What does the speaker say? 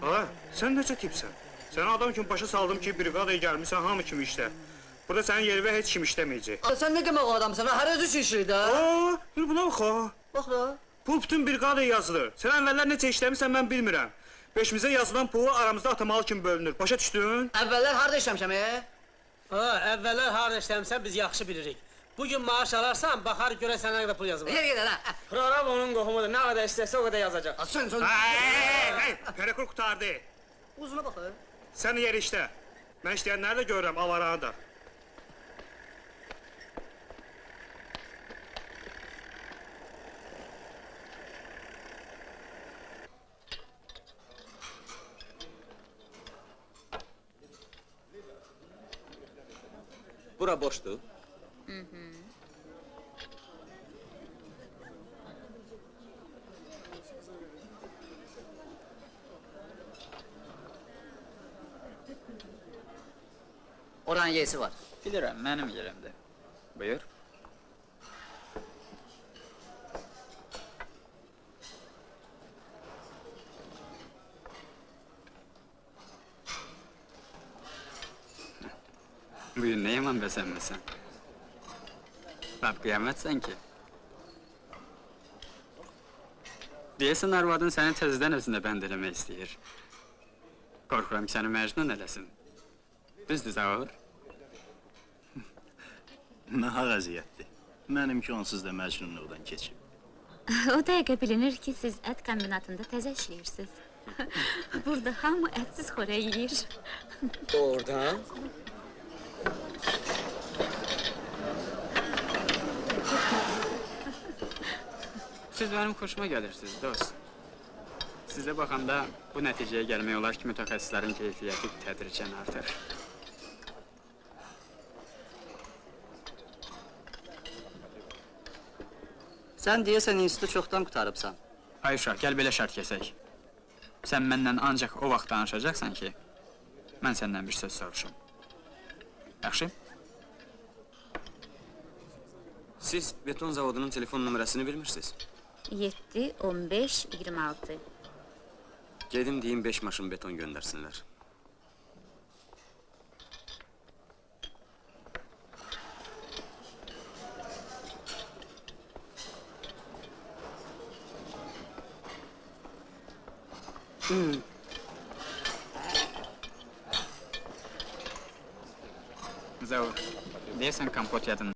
Ha, sən necə tipsən? Sən adam kimi başa saldım ki, briqadaya gəlmişsən hamı kimi işlə. Burada sənin yerində heç kim işləməyəcək. Sən nə demək o adamsan? Hər özü üçün işləyir də. Bir buna bax ha. Bax da. Pul bütün briqadaya yazılır. Sən əvvəllər necə işləmirsən mən bilmirəm. Beşimizə yazılan pulu aramızda atamalı kimi bölünür. Başa düşdün? Əvvəllər harda işləmişəm, Əvvəllər harda işləmişsən biz yaxşı bilirik. Bugün maaş alarsan, baxar görə sənə qədər pul yazılır. Yer gedə, hə. Program onun qohumudur, nə qədər istəsə o qədər yazacaq. Sən. Perekul qutardı. Uzuna bax. Sən yer işlə. Mən işləyənləri də görürəm, avaranı da. Bura boşdur. Oranın yeyisi var. Bilirəm, mənim yerimdir. Buyur. Bugün nə yaman bəsənməsən? Lap qiyamətsən ki. Deyəsən, arvadın səni təzədən özünə bənd eləmək istəyir. Qorxuram ki, səni məcnun eləsin. Düzdür, Zaur? Nahaq əziyyətdir. Mənimki onsuz da məcnunluqdan keçib. O dəqiqə bilinir ki, siz ət kombinatında təzə işləyirsiniz. Burada hamı ətsiz xörək yeyir. Doğrudan? Siz mənim xoşuma gəlirsiniz, dost. Sizə baxanda bu nəticəyə gəlmək olar ki, mütəxəssislərin keyfiyyəti tədricən artır. Sən deyəsən institutu çoxdan qutarıbsan. Ay uşaq, gəl belə şərt kəsək. Sən məndən ancaq o vaxt danışacaqsan ki, mən səndən bir söz soruşum. Yaxşı? Siz beton zavodunun telefon nömrəsini bilmirsiniz? 7-15-26. Gedim deyim 5 maşın beton göndərsinlər. Zaur, deyəsən kompot yadın.